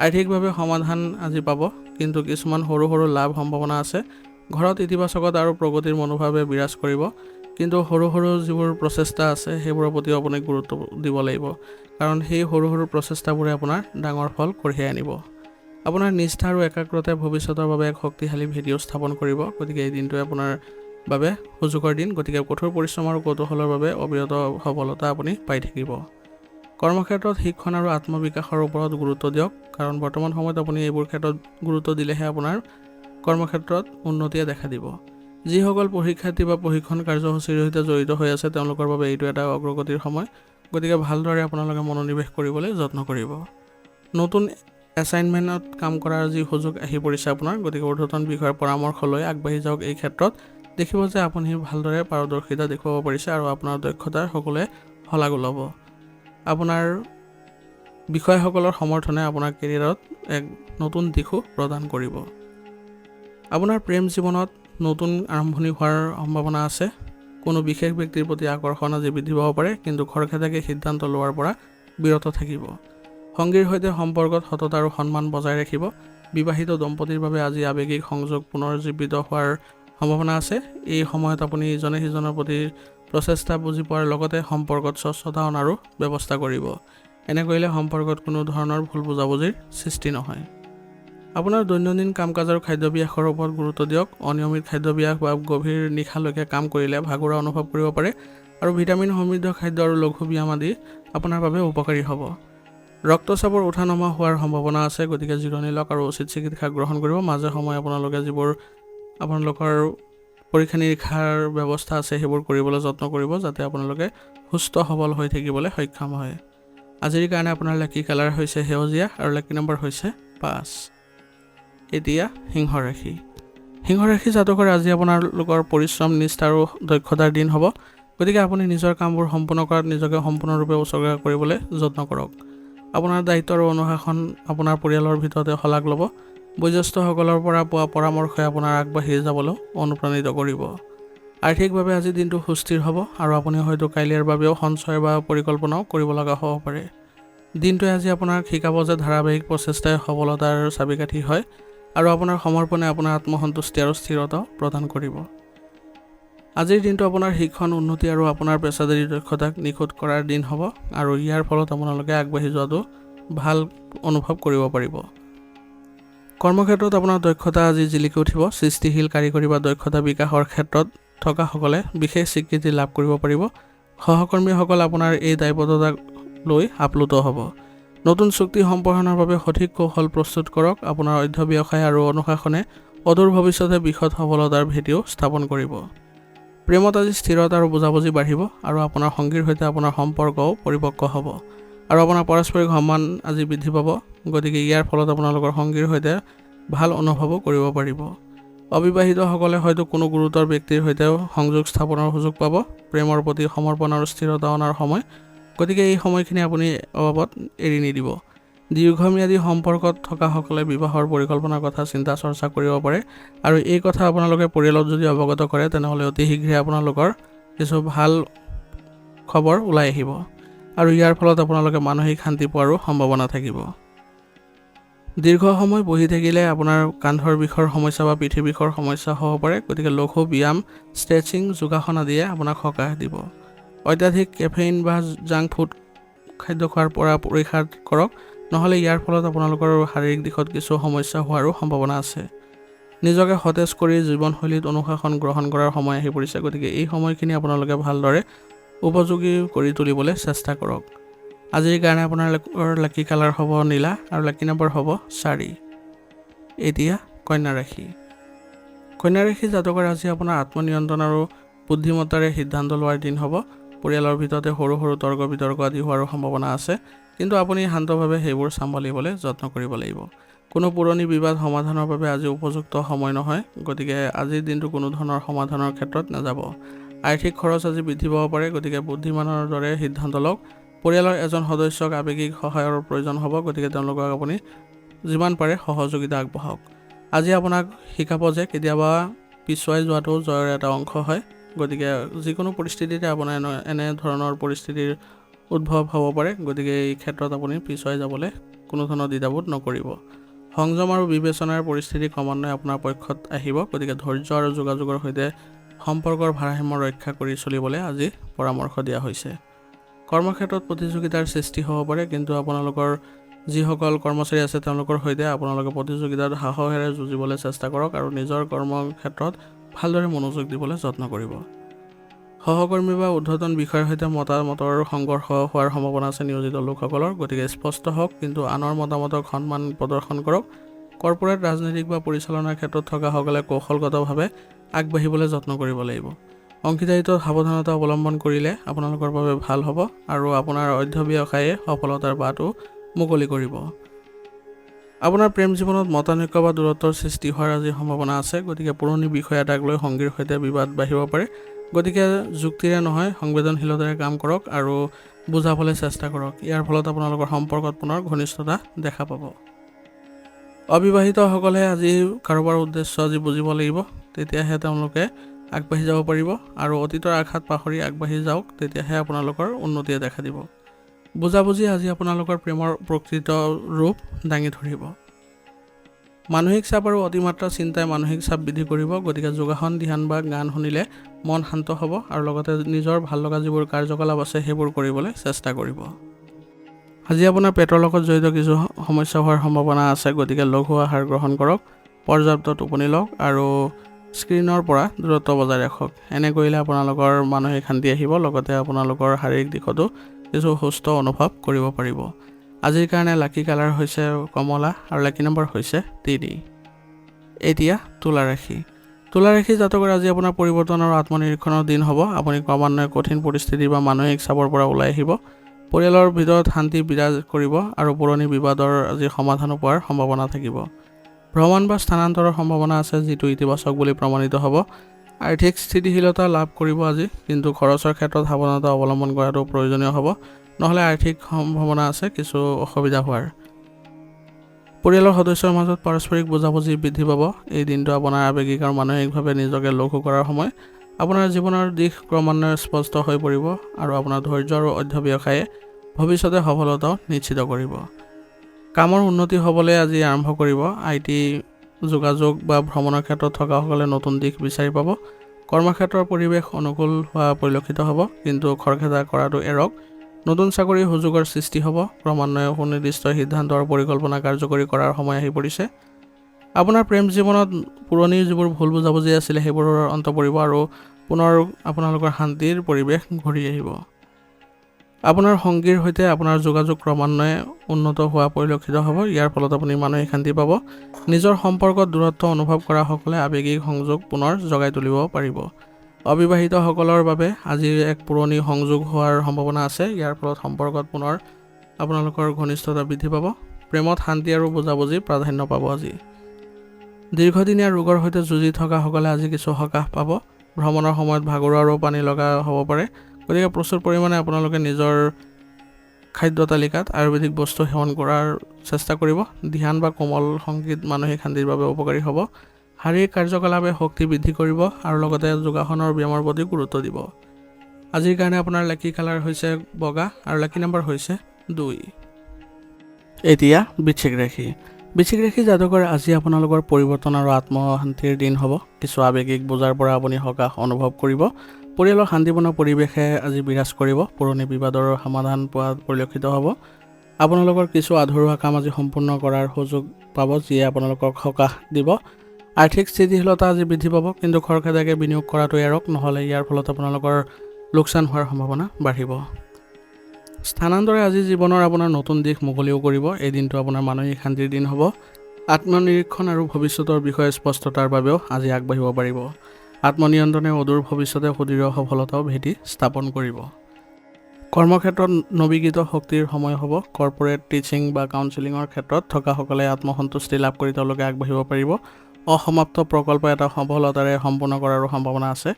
আৰ্থিকভাৱে সমাধান আজি পাব, কিন্তু কিছুমান সৰু সৰু লাভ সম্ভাৱনা আছে। ঘৰত ইতিবাচকতা আৰু প্ৰগতিৰ মনোভাৱে বিৰাজ কৰিব, কিন্তু সৰু সৰু যিবোৰ প্ৰচেষ্টা আছে সেইবোৰৰ প্ৰতিও আপুনি গুৰুত্ব দিব লাগিব, কাৰণ সেই সৰু সৰু প্ৰচেষ্টাবোৰে আপোনাৰ ডাঙৰ ফল কঢ়িয়াই আনিব। আপোনাৰ নিষ্ঠা আৰু একাগ্ৰতাই ভৱিষ্যতৰ বাবে এক শক্তিশালী ভিডিঅ' স্থাপন কৰিব। গতিকে এই দিনটোৱে আপোনাৰ বাবে সুযোগৰ দিন। গতিকে কঠোৰ পৰিশ্ৰম আৰু কৌতূহলৰ বাবে অবিৰত সফলতা আপুনি পাই থাকিব। কৰ্মক্ষেত্ৰত শিক্ষণ আৰু আত্মবিকাশৰ ওপৰত গুৰুত্ব দিয়ক, কাৰণ বৰ্তমান সময়ত আপুনি এইবোৰ ক্ষেত্ৰত গুৰুত্ব দিলেহে আপোনাৰ কৰ্মক্ষেত্ৰত উন্নতিয়ে দেখা দিব। যিসকল পৰীক্ষাৰ্থী বা প্ৰশিক্ষণ কাৰ্যসূচীৰ সৈতে জড়িত হৈ আছে তেওঁলোকৰ বাবে এইটো এটা অগ্ৰগতিৰ সময়। গতিকে ভালদৰে আপোনালোকে মনোনিৱেশ কৰিবলৈ যত্ন কৰিব। নতুন এছাইনমেণ্টত কাম কৰাৰ যি সুযোগ আহি পৰিছে আপোনাৰ, গতিকে ঊৰ্ধ্বতন বিষয়ৰ পৰামৰ্শ লৈ আগবাঢ়ি যাওক। এই ক্ষেত্ৰত দেখিব যে আপুনি ভালদৰে পাৰদৰ্শিতা দেখুৱাব পাৰিছে আৰু আপোনাৰ দক্ষতাৰ সকলোৱে শলাগ ল'ব। আপোনাৰ বিষয়াসকলৰ সমৰ্থনে আপোনাৰ কেৰিয়াৰত এক নতুন দিশো প্ৰদান কৰিব। আপোনাৰ প্ৰেম জীৱনত নতুন আৰম্ভণি হোৱাৰ সম্ভাৱনা আছে। কোনো বিশেষ ব্যক্তিৰ প্ৰতি আকৰ্ষণ আজি বৃদ্ধি পাব পাৰে, কিন্তু খৰখেদাকে সিদ্ধান্ত লোৱাৰ পৰা বিৰত থাকিব। সংগীৰ সৈতে সম্পৰ্কত সততা আৰু সন্মান বজাই ৰাখিব। বিবাহিত দম্পতীৰ বাবে আজি আৱেগিক সংযোগ পুনৰুজ্জীৱিত হোৱাৰ সম্ভাৱনা আছে। এই সময়ত আপুনি ইজনে সিজনৰ প্ৰতি প্ৰচেষ্টা বুজি পোৱাৰ লগতে সম্পৰ্কত স্বচ্ছতা অনাৰো ব্যৱস্থা কৰিব। এনে কৰিলে সম্পৰ্কত কোনো ধৰণৰ ভুল বুজাবুজিৰ সৃষ্টি নহয়। আপোনাৰ দৈনন্দিন কাম কাজ আৰু খাদ্যাভ্যাসৰ ওপৰত গুৰুত্ব দিয়ক। অনিয়মিত খাদ্যাভ্যাস বা গভীৰ নিশালৈকে কাম কৰিলে ভাগৰুৱা অনুভৱ কৰিব পাৰে, আৰু ভিটামিন সমৃদ্ধ খাদ্য আৰু লঘু ব্যায়াম আদি আপোনাৰ বাবে উপকাৰী হ'ব। ৰক্তচাপৰ উঠা নমা হোৱাৰ সম্ভাৱনা আছে, গতিকে জিৰণি লওক আৰু উচিত চিকিৎসা গ্ৰহণ কৰিব। মাজে সময়ে আপোনালোকে যিবোৰ আপোনালোকৰ পৰীক্ষা নিৰীক্ষাৰ ব্যৱস্থা আছে সেইবোৰ কৰিবলৈ যত্ন কৰিব, যাতে আপোনালোকে সুস্থ সবল হৈ থাকিবলৈ সক্ষম হয়। আজিৰ কাৰণে আপোনাৰ লাকি কালাৰ হৈছে সেউজীয়া আৰু লাকি নম্বৰ হৈছে 5। এতিয়া সিংহ ৰাশি। সিংহ ৰাশি জাতকৰ আজি আপোনালোকৰ পৰিশ্ৰম, নিষ্ঠা আৰু দক্ষতাৰ দিন হ'ব। গতিকে আপুনি নিজৰ কামবোৰ সম্পূৰ্ণ কৰাত নিজকে সম্পূৰ্ণৰূপে উচৰ্গা কৰিবলৈ যত্ন কৰক। আপোনাৰ দায়িত্ব আৰু অনুশাসন আপোনাৰ পৰিয়ালৰ ভিতৰতে শলাগ ল'ব। বয়োজ্যেষ্ঠসকলৰ পৰা পোৱা পৰামৰ্শই আপোনাৰ আগবাঢ়ি যাবলৈ অনুপ্ৰাণিত কৰিব। আৰ্থিকভাৱে আজি দিনটো সুস্থিৰ হ'ব, আৰু আপুনি হয়তো কাইলৈৰ বাবেও সঞ্চয় বা পৰিকল্পনাও কৰিব লগা হ'ব পাৰে। দিনটোৱে আজি আপোনাক শিকাব যে ধাৰাবাহিক প্ৰচেষ্টাই সফলতাৰ চাবিকাঠি হয়, আৰু আপোনাৰ সমৰ্পণে আপোনাৰ আত্মসন্তুষ্টি আৰু স্থিৰতাও প্ৰদান কৰিব। আজিৰ দিনটো আপোনাৰ শিক্ষণ, উন্নতি আৰু আপোনাৰ পেছাদাৰী দক্ষতাক নিখুঁত কৰাৰ দিন হ'ব, আৰু ইয়াৰ ফলত আপোনালোকে আগবাঢ়ি যোৱাটো ভাল অনুভৱ কৰিব পাৰিব। কৰ্মক্ষেত্ৰত আপোনাৰ দক্ষতা আজি জিলিকি উঠিব। সৃষ্টিশীল কাৰিকৰী বা দক্ষতা বিকাশৰ ক্ষেত্ৰত থকাসকলে বিশেষ স্বীকৃতি লাভ কৰিব পাৰিব। সহকৰ্মীসকল আপোনাৰ এই দায়বদ্ধতাক লৈ আপ্লুত হ'ব। নতুন চুক্তি সম্পাদনৰ বাবে সঠিক কৌশল প্ৰস্তুত কৰক। আপোনাৰ অধ্যৱসায় আৰু অনুশাসনে অদূৰ ভৱিষ্যতে বৃহৎ সফলতাৰ ভেটিও স্থাপন কৰিব। প্ৰেমত আজি স্থিৰতা আৰু বুজাবুজি বাঢ়িব, আৰু আপোনাৰ সংগীৰ সৈতে আপোনাৰ সম্পৰ্কও পৰিপক্ক হ'ব, আৰু আপোনাৰ পাৰস্পৰিক সন্মান আজি বৃদ্ধি পাব। গতিকে ইয়াৰ ফলত আপোনালোকৰ সংগীৰ সৈতে ভাল অনুভৱো কৰিব পাৰিব। অবিবাহিতসকলে হয়তো কোনো গুৰুতৰ ব্যক্তিৰ সৈতেও সংযোগ স্থাপনৰ সুযোগ পাব। প্ৰেমৰ প্ৰতি সমৰ্পণ আৰু স্থিৰতা অনাৰ সময়, গতিকে এই সময়খিনি আপুনি অবাবত এৰি নিদিব। দীৰ্ঘম্যাদী সম্পৰ্কত থকাসকলে বিবাহৰ পৰিকল্পনাৰ কথা চিন্তা চৰ্চা কৰিব পাৰে, আৰু এই কথা আপোনালোকে পৰিয়ালত যদি অৱগত কৰে তেনেহ'লে অতি শীঘ্ৰে আপোনালোকৰ কিছু ভাল খবৰ ওলাই আহিব, আৰু ইয়াৰ ফলত আপোনালোকে মানসিক শান্তি পোৱাৰো সম্ভাৱনা থাকিব। দীৰ্ঘ সময় বহি থাকিলে আপোনাৰ কান্ধৰ বিষৰ সমস্যা বা পিঠিৰ বিষৰ সমস্যা হ'ব পাৰে, গতিকে লঘু ব্যায়াম, ষ্ট্ৰেচিং, যোগাসন আদিয়ে আপোনাক সকাহ দিব। অত্যাধিক কেফেইন বা জাংক ফুড খাদ্য খোৱাৰ পৰা পৰিহাৰ কৰক, নহ'লে ইয়াৰ ফলত আপোনালোকৰ শাৰীৰিক দিশত কিছু সমস্যা হোৱাৰো সম্ভাৱনা আছে। নিজকে সতেজ কৰি জীৱনশৈলীত অনুশাসন গ্ৰহণ কৰাৰ সময় আহি পৰিছে, গতিকে এই সময়খিনি আপোনালোকে ভালদৰে উপযোগী কৰি তুলিবলৈ চেষ্টা কৰক। আজিৰ কাৰণে আপোনালোকৰ লাকি কালাৰ হ'ব নীলা আৰু লাকি নম্বৰ হ'ব 4। এতিয়া কন্যা ৰাশি। কন্যা ৰাশি জাতকৰ আজি আপোনাৰ আত্মনিয়ন্ত্ৰণ আৰু বুদ্ধিমত্তাৰে সিদ্ধান্ত লোৱাৰ দিন হ'ব। পৰিয়ালৰ ভিতৰতে সৰু সৰু তৰ্ক বিতৰ্ক আদি হোৱাৰো সম্ভাৱনা আছে, কিন্তু আপুনি শান্তভাৱে সেইবোৰ চম্ভালিবলৈ যত্ন কৰিব লাগিব। কোনো পুৰণি বিবাদ সমাধানৰ বাবে আজি উপযুক্ত সময় নহয়, গতিকে আজিৰ দিনটো কোনো ধৰণৰ সমাধানৰ ক্ষেত্ৰত নাযাব। আৰ্থিক খৰচ আজি বৃদ্ধি পাব পাৰে, গতিকে বুদ্ধিমানৰ দৰে সিদ্ধান্ত লওক। পৰিয়ালৰ এজন সদস্যক আৱেগিক সহায়ৰ প্ৰয়োজন হ'ব, গতিকে তেওঁলোকক আপুনি যিমান পাৰে সহযোগিতা আগবঢ়াওক। আজি আপোনাক শিকাব যে কেতিয়াবা পিছুৱাই যোৱাটো জয়ৰ এটা অংশ হয়, গতিকে যিকোনো পৰিস্থিতিতে আপোনাৰ এনে ধৰণৰ পৰিস্থিতিৰ উদ্ভৱ হ'ব পাৰে, গতিকে এই ক্ষেত্ৰত আপুনি পিছুৱাই যাবলৈ কোনো ধৰণৰ দ্বিধাবোধ নকৰিব। সংযম আৰু বিবেচনাৰ পৰিস্থিতি ক্ৰমান্বয়ে আপোনাৰ পক্ষত আহিব, গতিকে ধৈৰ্য আৰু যোগাযোগৰ সৈতে সম্পৰ্কৰ ভাৰসাম্য ৰক্ষা কৰি চলিবলৈ আজি পৰামৰ্শ দিয়া হৈছে। কৰ্মক্ষেত্ৰত প্ৰতিযোগিতাৰ সৃষ্টি হ'ব পাৰে, কিন্তু আপোনালোকৰ যিসকল কৰ্মচাৰী আছে তেওঁলোকৰ সৈতে আপোনালোকে প্ৰতিযোগিতাত সাহসেৰে যুঁজিবলৈ চেষ্টা কৰক আৰু নিজৰ কৰ্মক্ষেত্ৰত ভালদৰে মনোযোগ দিবলৈ যত্ন কৰিব। সহকৰ্মী বা ঊৰ্ধ্বতন বিষয়াৰ সৈতে মতামতৰ সংঘৰ্ষ হোৱাৰ সম্ভাৱনা আছে নিয়োজিত লোকসকলৰ, গতিকে স্পষ্ট হওক কিন্তু আনৰ মতামতক সন্মান প্ৰদৰ্শন কৰক। কৰ্পোৰেট, ৰাজনৈতিক বা পৰিচালনাৰ ক্ষেত্ৰত থকাসকলে কৌশলগতভাৱে আগবাঢ়িবলৈ যত্ন কৰিব লাগিব। অংশীদাৰিত্বত সাৱধানতা অৱলম্বন কৰিলে আপোনালোকৰ বাবে ভাল হ'ব আৰু আপোনাৰ অধ্যৱসায়ে সফলতাৰ বাটও মুকলি কৰিব। আপোনাৰ প্ৰেম জীৱনত মতানৈক্য বা দূৰত্বৰ সৃষ্টি হোৱাৰ আজি সম্ভাৱনা আছে, গতিকে পুৰণি বিষয় এটাক লৈ সংগীৰ সৈতে বিবাদ বাঢ়িব পাৰে, গতিকে যুক্তিৰে নহয় সংবেদনশীলতাৰে কাম কৰক আৰু বুজাবলৈ চেষ্টা কৰক। ইয়াৰ ফলত আপোনালোকৰ সম্পৰ্কত পুনৰ ঘনিষ্ঠতা দেখা পাব। অবিবাহিতসকলে আজি কাৰোবাৰ উদ্দেশ্য আজি বুজিব লাগিব, তেতিয়াহে তেওঁলোকে আগবাঢ়ি যাব পাৰিব আৰু অতীতৰ আঘাত পাহৰি আগবাঢ়ি যাওক, তেতিয়াহে আপোনালোকৰ উন্নতিয়ে দেখা দিব। বুজাবুজি আজি আপোনালোকৰ প্ৰেমৰ প্ৰকৃত ৰূপ দাঙি ধৰিব। মানসিক চাপ আৰু অতিমাত্ৰা চিন্তাই মানসিক চাপ বৃদ্ধি কৰিব, গতিকে যোগাসন, ধ্যান বা গান শুনিলে মন শান্ত হ'ব আৰু লগতে নিজৰ ভাল লগা যিবোৰ কাৰ্যকলাপ আছে সেইবোৰ কৰিবলৈ চেষ্টা কৰিব। আজি আপোনাৰ পেটৰ লগত জড়িত কিছু সমস্যা হোৱাৰ সম্ভাৱনা আছে, গতিকে লঘু আহাৰ গ্ৰহণ কৰক, পৰ্যাপ্ত টোপনি লওক আৰু স্ক্ৰীনৰ পৰা দূৰত্ব বজাই ৰাখক। এনে কৰিলে আপোনালোকৰ মানসিক শান্তি আহিব, লগতে আপোনালোকৰ শাৰীৰিক দিশতো কিছু সুস্থ অনুভৱ কৰিব পাৰিব। আজিৰ কাৰণে লাকি কালাৰ হৈছে কমলা আৰু লাকি নম্বৰ হৈছে 3। এতিয়া তুলা ৰাশি। তুলা ৰাশি জাতকৰ আজি আপোনাৰ পৰিৱৰ্তন আৰু আত্মনিৰীক্ষণৰ দিন হ'ব। আপুনি ক্ৰমান্বয়ে কঠিন পৰিস্থিতি বা মানসিক চাপৰ পৰা ওলাই আহিব। পৰিয়ালৰ ভিতৰত শান্তি বিৰাজ কৰিব আৰু পুৰণি বিবাদৰ আজি সমাধানো পোৱাৰ সম্ভাৱনা থাকিব। ভ্ৰমণ বা স্থানান্তৰৰ সম্ভাৱনা আছে, যিটো ইতিবাচক বুলি প্ৰমাণিত হ'ব। আৰ্থিক স্থিতিশীলতা লাভ কৰিব আজি, কিন্তু খৰচৰ ক্ষেত্ৰত সাৱধানতা অৱলম্বন কৰাটো প্ৰয়োজনীয় হ'ব, নহ'লে আৰ্থিক সম্ভাৱনা আছে কিছু অসুবিধা হোৱাৰ। পৰিয়ালৰ সদস্যৰ মাজত পাৰস্পৰিক বুজাবুজি বৃদ্ধি পাব। এই দিনটো আপোনাৰ আৱেগিক আৰু মানসিকভাৱে নিজকে লঘু কৰাৰ সময়। আপোনাৰ জীৱনৰ দিশ ক্ৰমান্বয়ে স্পষ্ট হৈ পৰিব আৰু আপোনাৰ ধৈৰ্য আৰু অধ্যৱসায়ে ভৱিষ্যতে সফলতাও নিশ্চিত কৰিব। কামৰ উন্নতি হ'বলৈ আজি আৰম্ভ কৰিব। IT, যোগাযোগ বা ভ্ৰমণৰ ক্ষেত্ৰত থকাসকলে নতুন দিশ বিচাৰি পাব। কৰ্মক্ষেত্ৰৰ পৰিৱেশ অনুকূল হোৱা পৰিলক্ষিত হ'ব, কিন্তু খৰখেদা কৰাটো এৰক। নতুন চাকৰিৰ সুযোগৰ সৃষ্টি হ'ব। ক্ৰমান্বয়ে সুনিৰ্দিষ্ট সিদ্ধান্ত আৰু পৰিকল্পনা কাৰ্যকৰী কৰাৰ সময় আহি পৰিছে। আপোনাৰ প্ৰেম জীৱনত পুৰণি যিবোৰ ভুল বুজাবুজি আছিলে সেইবোৰৰ অন্ত পৰিব আৰু পুনৰ আপোনালোকৰ শান্তিৰ পৰিৱেশ ঘূৰি আহিব। আপোনাৰ সংগীৰ সৈতে আপোনাৰ যোগাযোগ ক্ৰমান্বয়ে উন্নত হোৱা পৰিলক্ষিত হ'ব। ইয়াৰ ফলত আপুনি মানসিক শান্তি পাব। নিজৰ সম্পৰ্কত দূৰত্ব অনুভৱ কৰাসকলে আৱেগিক সংযোগ পুনৰ জগাই তুলিব পাৰিব। অবিবাহিতসকলৰ বাবে আজি এক পুৰণি সংযোগ হোৱাৰ সম্ভাৱনা আছে। ইয়াৰ ফলত সম্পৰ্কত পুনৰ আপোনালোকৰ ঘনিষ্ঠতা বৃদ্ধি পাব। প্ৰেমত শান্তি আৰু বুজাবুজি প্ৰাধান্য পাব আজি। দীৰ্ঘদিনীয়া ৰোগৰ সৈতে যুঁজি থকাসকলে আজি কিছু সকাহ পাব। ভ্ৰমণৰ সময়ত ভাগৰুৱা আৰু পানী লগা হ'ব পাৰে, গতিকে প্ৰচুৰ পৰিমাণে আপোনালোকে নিজৰ খাদ্য তালিকাত আয়ুৰ্বেদিক বস্তু সেৱন কৰাৰ চেষ্টা কৰিব। ধ্যান বা কোমল সংগীত মানসিক শান্তিৰ বাবে উপকাৰী হ'ব। শাৰীৰিক কাৰ্যকলাপে শক্তি বৃদ্ধি কৰিব আৰু লগতে যোগাসনৰ ব্যায়ামৰ প্ৰতি গুৰুত্ব দিব। আজিৰ কাৰণে আপোনাৰ লাকি কালাৰ হৈছে বগা আৰু লাকি নম্বৰ হৈছে 2। এতিয়া বৃশ্চিক ৰাশি। বৃশ্চিক ৰাশি জাতকৰ আজি আপোনালোকৰ পৰিৱৰ্তন আৰু আত্মশান্তিৰ দিন হ'ব। কিছু আৱেগিক বোজাৰ পৰা আপুনি সকাহ অনুভৱ কৰিব। পৰিয়ালৰ শান্তিপূৰ্ণ পৰিৱেশে আজি বিৰাজ কৰিব। পুৰণি বিবাদৰ সমাধান পোৱা পৰিলক্ষিত হ'ব। আপোনালোকৰ কিছু আধৰুৱা কাম আজি সম্পূৰ্ণ কৰাৰ সুযোগ পাব, যিয়ে আপোনালোকক সকাহ দিব। আৰ্থিক স্থিতিশীলতা আজি বৃদ্ধি পাব, কিন্তু খৰখেদাকৈ বিনিয়োগ কৰাটো এৰক, নহ'লে ইয়াৰ ফলত আপোনালোকৰ লোকচান হোৱাৰ সম্ভাৱনা বাঢ়িব। স্থানান্তৰে আজি জীৱনৰ আপোনাৰ নতুন দিশ মুকলিও কৰিব। এই দিনটো আপোনাৰ মানসিক শান্তিৰ দিন হ'ব। আত্মনিৰীক্ষণ আৰু ভৱিষ্যতৰ বিষয়ে স্পষ্টতাৰ বাবেও আজি আগবাঢ়িব পাৰিব। আত্মনিয়ন্ত্ৰণে অদূৰ ভৱিষ্যতে সুদৃঢ় সফলতাও ভেটি স্থাপন কৰিব। কৰ্মক্ষেত্ৰত নৱীকৃত শক্তিৰ সময় হ'ব। কৰ্পৰেট টিচিং বা কাউন্সেলিঙৰ ক্ষেত্ৰত থকাসকলে আত্মসন্তুষ্টি লাভ কৰি তেওঁলোকে আগবাঢ়িব পাৰিব। অসমাপ্ত প্ৰকল্প এটা সফলতাৰে সম্পূৰ্ণ কৰাৰো সম্ভাৱনা আছে।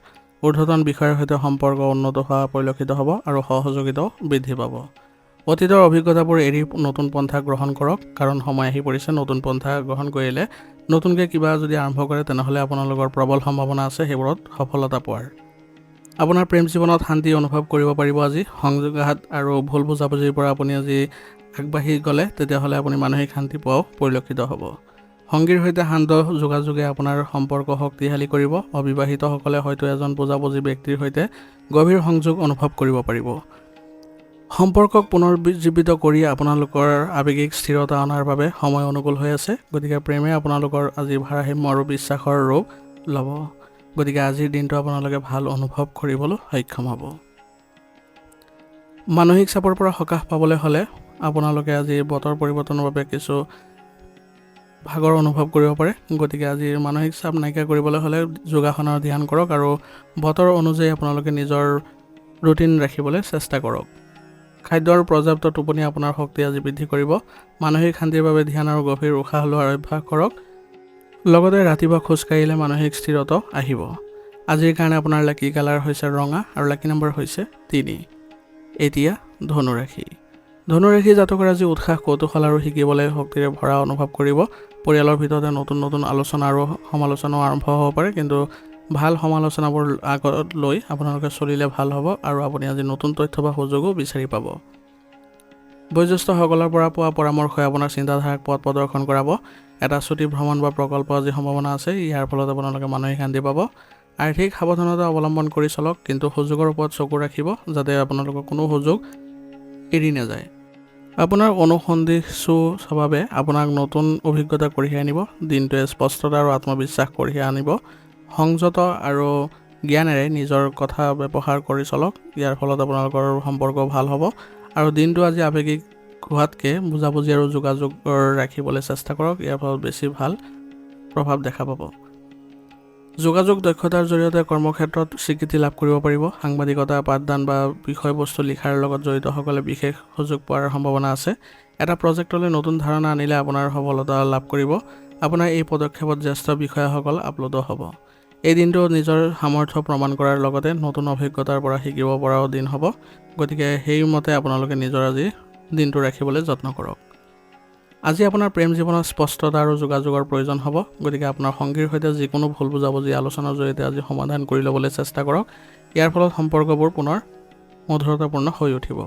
ঊৰ্ধ্বতন বিষয়াৰ সৈতে সম্পৰ্ক উন্নত হোৱা পৰিলক্ষিত হ'ব আৰু সহযোগিতাও বৃদ্ধি পাব। অতীতৰ অভিজ্ঞতাবোৰ এৰি নতুন পন্থা গ্ৰহণ কৰক, কাৰণ সময় আহি পৰিছে নতুন পন্থা গ্ৰহণ কৰিলে নতুনকৈ কিবা যদি আৰম্ভ কৰে তেনেহ'লে আপোনালোকৰ প্ৰবল সম্ভাৱনা আছে সেইবোৰত সফলতা পোৱাৰ। আপোনাৰ প্ৰেম জীৱনত শান্তি অনুভৱ কৰিব পাৰিব আজি। সংযোগঘাত আৰু ভুল বুজাবুজিৰ পৰা আপুনি আজি আগবাঢ়ি গ'লে তেতিয়াহ'লে আপুনি মানসিক শান্তি পোৱাও পৰিলক্ষিত হ'ব। সংগীৰ সৈতে শান্ত যোগাযোগে আপোনাৰ সম্পৰ্ক শক্তিশালী কৰিব। অবিবাহিতসকলে হয়তো এজন বুজাবুজি ব্যক্তিৰ সৈতে গভীৰ সংযোগ অনুভৱ কৰিব পাৰিব। সম্পৰ্কক পুনৰুজ্জীৱিত কৰি আপোনালোকৰ আৱেগিক স্থিৰতা অনাৰ বাবে সময় অনুকূল হৈ আছে। গতিকে প্ৰেমে আপোনালোকৰ আজি ভাৰসাম্য আৰু বিশ্বাসৰ ৰূপ ল'ব। গতিকে আজিৰ দিনটো আপোনালোকে ভাল অনুভৱ কৰিবলৈ সক্ষম হ'ব। মানসিক চাপৰ পৰা সকাহ পাবলৈ হ'লে আপোনালোকে আজি বতৰ পৰিৱৰ্তনৰ বাবে কিছু ভাগৰ অনুভৱ কৰিব পাৰে। গতিকে আজিৰ মানসিক চাপ নাইকিয়া কৰিবলৈ হ'লে যোগাসন আৰু ধ্যান কৰক আৰু বতৰ অনুযায়ী আপোনালোকে নিজৰ ৰুটিন ৰাখিবলৈ চেষ্টা কৰক। খাদ্যৰ পৰ্যাপ্ত টোপনি আপোনাৰ শক্তি আজি বৃদ্ধি কৰিব। মানসিক শান্তিৰ বাবে ধ্যান আৰু গভীৰ উশাহ লোৱাৰ অভ্যাস কৰক। লগতে ৰাতিপুৱা খোজকাঢ়িলে মানসিক স্থিৰতা আহিব। আজিৰ কাৰণে আপোনাৰ লাকি কালাৰ হৈছে ৰঙা আৰু লাকি নম্বৰ হৈছে 3। এতিয়া ধনুৰাশি। ধনুৰাশি জাতকৰ আজি উৎসাহ, কৌতূহল আৰু শিকিবলৈ শক্তিৰে ভৰা অনুভৱ কৰিব। পৰিয়ালৰ ভিতৰতে নতুন নতুন আলোচনা আৰু সমালোচনাও আৰম্ভ হ'ব পাৰে, কিন্তু ভাল সমালোচনাবোৰ আগত লৈ আপোনালোকে চলিলে ভাল হ'ব আৰু আপুনি আজি নতুন তথ্য বা সুযোগো বিচাৰি পাব। বয়োজ্যেষ্ঠসকলৰ পৰা পোৱা পৰামৰ্শই আপোনাৰ চিন্তাধাৰাক পথ প্ৰদৰ্শন কৰাব। এটা ছুটি ভ্ৰমণ বা প্ৰকল্প আজি সম্ভাৱনা আছে। ইয়াৰ ফলত আপোনালোকে মানসিক শান্তি পাব। আৰ্থিক সাৱধানতা অৱলম্বন কৰি চলক, কিন্তু সুযোগৰ ওপৰত চকু ৰাখিব যাতে আপোনালোকৰ কোনো সুযোগ এৰি নাযায়। আপোনাৰ অনুসন্ধিৎসু স্বভাৱে আপোনাক নতুন অভিজ্ঞতা কঢ়িয়াই আনিব। দিনটোৱে স্পষ্টতা আৰু আত্মবিশ্বাস কঢ়িয়াই আনিব। সংযত আৰু জ্ঞানেৰে নিজৰ কথা ব্যৱহাৰ কৰি চলক। ইয়াৰ ফলত আপোনালোকৰ সম্পৰ্ক ভাল হ'ব আৰু দিনটো আজি আৱেগিক হোৱাতকৈ বুজাবুজি আৰু যোগাযোগৰ ৰাখিবলৈ চেষ্টা কৰক। ইয়াৰ ফলত বেছি ভাল প্ৰভাৱ দেখা পাব। যোগাযোগ দক্ষতাৰ জৰিয়তে কৰ্মক্ষেত্ৰত স্বীকৃতি লাভ কৰিব পাৰিব। সাংবাদিকতা, পাঠদান বা বিষয়বস্তু লিখাৰ লগত জড়িতসকলে বিশেষ সুযোগ পোৱাৰ সম্ভাৱনা আছে। এটা প্ৰজেক্টলৈ নতুন ধাৰণা আনিলে আপোনাৰ সফলতা লাভ কৰিব। আপোনাৰ এই পদক্ষেপত জ্যেষ্ঠ বিষয়াসকল আপ্লুত হ'ব। এই দিনটো নিজৰ সামৰ্থ্য প্ৰমাণ কৰাৰ লগতে নতুন অভিজ্ঞতাৰ পৰা শিকিব পৰাও দিন হ'ব। গতিকে সেইমতে আপোনালোকে নিজৰ আজি দিনটো ৰাখিবলৈ যত্ন কৰক। আজি আপোনাৰ প্ৰেম জীৱনত স্পষ্টতা আৰু যোগাযোগৰ প্ৰয়োজন হ'ব। গতিকে আপোনাৰ সংগীৰ সৈতে যিকোনো ভুল বুজাবুজি আলোচনাৰ জৰিয়তে আজি সমাধান কৰি ল'বলৈ চেষ্টা কৰক। ইয়াৰ ফলত সম্পৰ্কবোৰ পুনৰ মধুৰতাপূৰ্ণ হৈ উঠিব।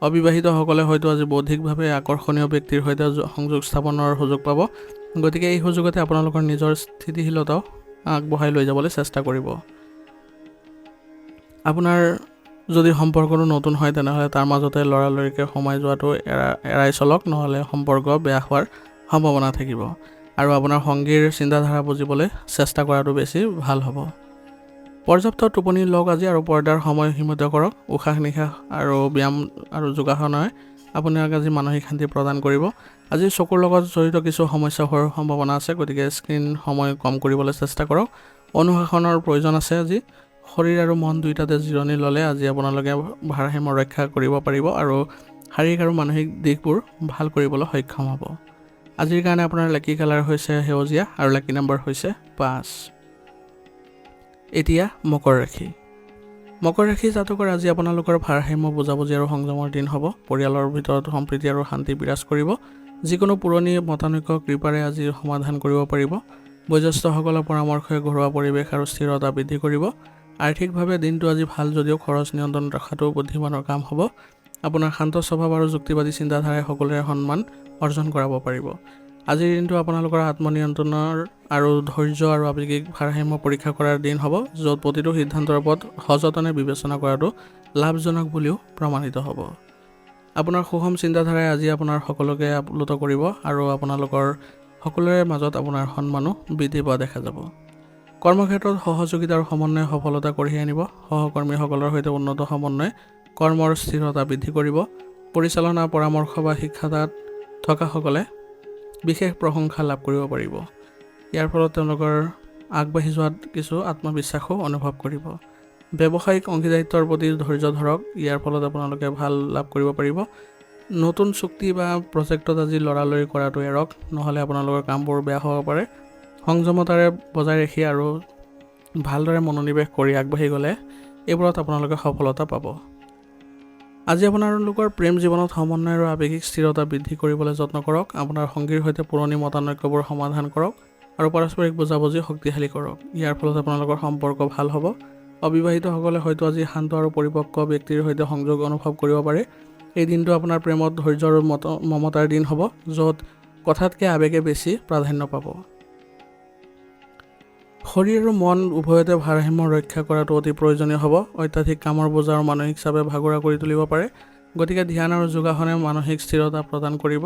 অবিবাহিতসকলে হয়তো আজি বৌদ্ধিকভাৱে আকৰ্ষণীয় ব্যক্তিৰ সৈতে সংযোগ স্থাপনৰ সুযোগ পাব। গতিকে এই সুযোগতে আপোনালোকৰ নিজৰ স্থিতিশীলতাও আগবঢ়াই লৈ যাবলৈ চেষ্টা কৰিব। আপোনাৰ যদি সম্পৰ্কটো নতুন হয় তেনেহ'লে তাৰ মাজতে লৰালৰিকৈ সোমাই যোৱাটো এৰাই চলক, নহ'লে সম্পৰ্ক বেয়া হোৱাৰ সম্ভাৱনা থাকিব আৰু আপোনাৰ সংগীৰ চিন্তাধাৰা বুজিবলৈ চেষ্টা কৰাটো বেছি ভাল হ'ব। পৰ্যাপ্ত টোপনি লওক আজি আৰু পৰ্দাৰ সময় সীমিত কৰক। উশাহ নিশাহ আৰু ব্যায়াম আৰু যোগাসনে আপোনাক আজি মানসিক শান্তি প্ৰদান কৰিব। আজি চকুৰ লগত জড়িত কিছু সমস্যা হোৱাৰ সম্ভাৱনা আছে। গতিকে স্ক্ৰীন সময় কম কৰিবলৈ চেষ্টা কৰক। অনুশাসনৰ প্ৰয়োজন আছে আজি। শৰীৰ আৰু মন দুয়োটাতে জিৰণি ল'লে আজি আপোনালোকে ভাৰসাম্য ৰক্ষা কৰিব পাৰিব আৰু শাৰীৰিক আৰু মানসিক দিশবোৰ ভাল কৰিবলৈ সক্ষম হ'ব। আজিৰ কাৰণে আপোনাৰ লাকি কালাৰ হৈছে সেউজীয়া আৰু লাকি নম্বৰ হৈছে 5। এতিয়া মকৰ ৰাশি। মকৰ ৰাশি জাতকৰ আজি আপোনালোকৰ ভাৰসাম্য, বুজাবুজি আৰু সংযমৰ দিন হ'ব। পৰিয়ালৰ ভিতৰত সম্প্ৰীতি আৰু শান্তি বিৰাজ কৰিব। যিকোনো পুৰণি মতানৈক্য কৃপাৰে আজি সমাধান কৰিব পাৰিব। বয়োজ্যেষ্ঠসকলৰ পৰামৰ্শই ঘৰুৱা পৰিৱেশ আৰু স্থিৰতা বৃদ্ধি কৰিব। আৰ্থিকভাৱে দিনটো আজি ভাল যদিও খৰচ নিয়ন্ত্ৰণ ৰখাটো বুদ্ধিমানৰ কাম হ'ব। আপোনাৰ শান্ত স্বভাৱ আৰু যুক্তিবাদী চিন্তাধাৰাই সকলোৰে সন্মান অৰ্জন কৰাব পাৰিব। আজিৰ দিনটো আপোনালোকৰ আত্মনিয়ন্ত্ৰণৰ আৰু ধৈৰ্য আৰু আৱেগিক ভাৰসাম্য পৰীক্ষা কৰাৰ দিন হ'ব, য'ত প্ৰতিটো সিদ্ধান্তৰ ওপৰত সযতনে বিবেচনা কৰাটো লাভজনক বুলিও প্ৰমাণিত হ'ব। আপোনাৰ সুষম চিন্তাধাৰাই আজি আপোনাৰ সকলোকে আপ্লুত কৰিব আৰু আপোনালোকৰ সকলোৰে মাজত আপোনাৰ সন্মানো বৃদ্ধি পোৱা দেখা যাব। কৰ্মক্ষেত্ৰত সহযোগিতা আৰু সমন্বয়ে সফলতা কঢ়িয়াই আনিব। সহকৰ্মীসকলৰ সৈতে উন্নত সমন্বয়ে কৰ্মৰ স্থিৰতা বৃদ্ধি কৰিব। পৰিচালনা, পৰামৰ্শ বা শিক্ষাত থকাসকলে বিশেষ প্ৰশংসা লাভ কৰিব পাৰিব। ইয়াৰ ফলত তেওঁলোকৰ আগবাঢ়ি যোৱাত কিছু আত্মবিশ্বাসো অনুভৱ কৰিব। ব্যৱসায়িক অংশীদাৰিত্বৰ প্ৰতি ধৈৰ্য ধৰক, ইয়াৰ ফলত আপোনালোকে ভাল লাভ কৰিব পাৰিব। নতুন চুক্তি বা প্ৰজেক্টত আজি লৰালৰি কৰাটো এৰক, নহ'লে আপোনালোকৰ কামবোৰ বেয়া হ'ব পাৰে। সংযমতাৰে বজাই ৰাখি আৰু ভালদৰে মনোনিৱেশ কৰি আগবাঢ়ি গ'লে এইবোৰত আপোনালোকে সফলতা পাব। আজি আপোনালোকৰ প্ৰেম জীৱনত সমন্বয় আৰু আৱেগিক স্থিৰতা বৃদ্ধি কৰিবলৈ যত্ন কৰক। আপোনাৰ সংগীৰ সৈতে পুৰণি মতানৈক্যবোৰ সমাধান কৰক আৰু পাৰস্পৰিক বুজাবুজি শক্তিশালী কৰক। ইয়াৰ ফলত আপোনালোকৰ সম্পৰ্ক ভাল হ'ব। অবিবাহিতসকলে হয়তো আজি শান্ত আৰু পৰিপক্ক ব্যক্তিৰ সৈতে সংযোগ অনুভৱ কৰিব পাৰে। এই দিনটো আপোনাৰ প্ৰেমত ধৈৰ্য আৰু মমতাৰ দিন হ'ব, য'ত কথাতকৈ আৱেগে বেছি প্ৰাধান্য পাব। শৰীৰ আৰু মন উভয়তে ভাৰসাম্য ৰক্ষা কৰাটো অতি প্ৰয়োজনীয় হ'ব। অত্যাধিক কামৰ বোজা আৰু মানসিক চাপে ভাগৰুৱা কৰি তুলিব পাৰে। গতিকে ধ্যান আৰু যোগাসনে মানসিক স্থিৰতা প্ৰদান কৰিব।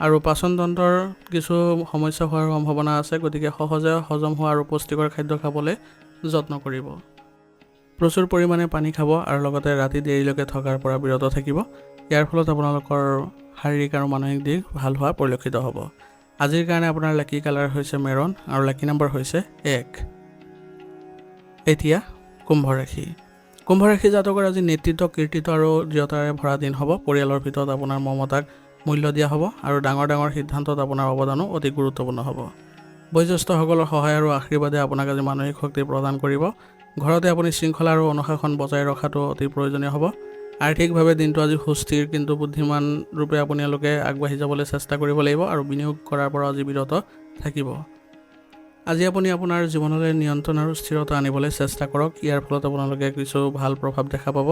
আৰু পাচনতন্ত্ৰৰ কিছু সমস্যা হোৱাৰ সম্ভাৱনা আছে, গতিকে সহজে হজম হোৱা আৰু পুষ্টিকৰ খাদ্য খাবলৈ যত্ন কৰিব। প্ৰচুৰ পৰিমাণে পানী খাব আৰু লগতে ৰাতি দেৰিলৈকে থকাৰ পৰা বিৰত থাকিব। ইয়াৰ ফলত আপোনালোকৰ শাৰীৰিক আৰু মানসিক দিশ ভাল হোৱা পৰিলক্ষিত হ'ব। আজিৰ কাৰণে আপোনাৰ লাকি কালাৰ হৈছে মেৰুন আৰু লাকি নম্বৰ হৈছে 1। এতিয়া কুম্ভ ৰাশি। কুম্ভ ৰাশি জাতকৰ আজি নেতৃত্ব, কীৰ্তিত্ব আৰু দৃঢ়তাৰে ভৰা দিন হ'ব। পৰিয়ালৰ ভিতৰত আপোনাৰ মমতাক মূল্য দিয়া হ'ব আৰু ডাঙৰ ডাঙৰ সিদ্ধান্তত আপোনাৰ অৱদানো অতি গুৰুত্বপূৰ্ণ হ'ব। বয়োজ্যেষ্ঠসকলৰ সহায় আৰু আশীৰ্বাদে আপোনাক আজি মানসিক শক্তি প্ৰদান কৰিব। ঘৰতে আপুনি শৃংখলা আৰু অনুশাসন বজাই ৰখাটো অতি প্ৰয়োজনীয় হ'ব। আৰ্থিকভাৱে দিনটো আজি সুস্থিৰ, কিন্তু বুদ্ধিমান ৰূপে আপোনালোকে আগবাঢ়ি যাবলৈ চেষ্টা কৰিব লাগিব আৰু বিনিয়োগ কৰাৰ পৰা আজি বিৰত থাকিব। আজি আপুনি আপোনাৰ জীৱনলৈ নিয়ন্ত্ৰণ আৰু স্থিৰতা আনিবলৈ চেষ্টা কৰক। ইয়াৰ ফলত আপোনালোকে কিছু ভাল প্ৰভাৱ দেখা পাব।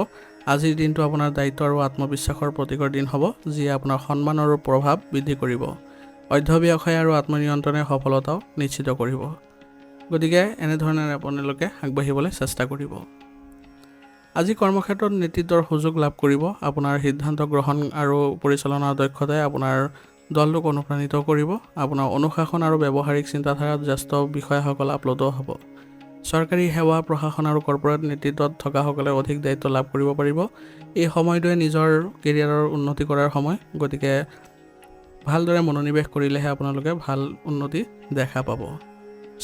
আজিৰ দিনটো আপোনাৰ দায়িত্ব আৰু আত্মবিশ্বাসৰ প্ৰতীকৰ দিন হ'ব, যিয়ে আপোনাৰ সন্মান আৰু প্ৰভাৱ বৃদ্ধি কৰিব। অধ্যৱসায় আৰু আত্মনিয়ন্ত্ৰণে সফলতাও নিশ্চিত কৰিব। গতিকে এনেধৰণে আপোনালোকে আগবাঢ়িবলৈ চেষ্টা কৰিব। আজি কৰ্মক্ষেত্ৰত নেতৃত্বৰ সুযোগ লাভ কৰিব। আপোনাৰ সিদ্ধান্ত গ্ৰহণ আৰু পৰিচালনাৰ দক্ষতাই আপোনাৰ দলটোক অনুপ্ৰাণিত কৰিব। আপোনাৰ অনুশাসন আৰু ব্যৱহাৰিক চিন্তাধাৰাত জ্যেষ্ঠ বিষয়াসকল আপ্লুত হ'ব। চৰকাৰী সেৱা, প্ৰশাসন আৰু কৰ্পোৰেট নেতৃত্বত থকাসকলে অধিক দায়িত্ব লাভ কৰিব পাৰিব। এই সময়টোৱে নিজৰ কেৰিয়াৰৰ উন্নতি কৰাৰ সময়, গতিকে ভালদৰে মনোনিৱেশ কৰিলেহে আপোনালোকে ভাল উন্নতি দেখা পাব।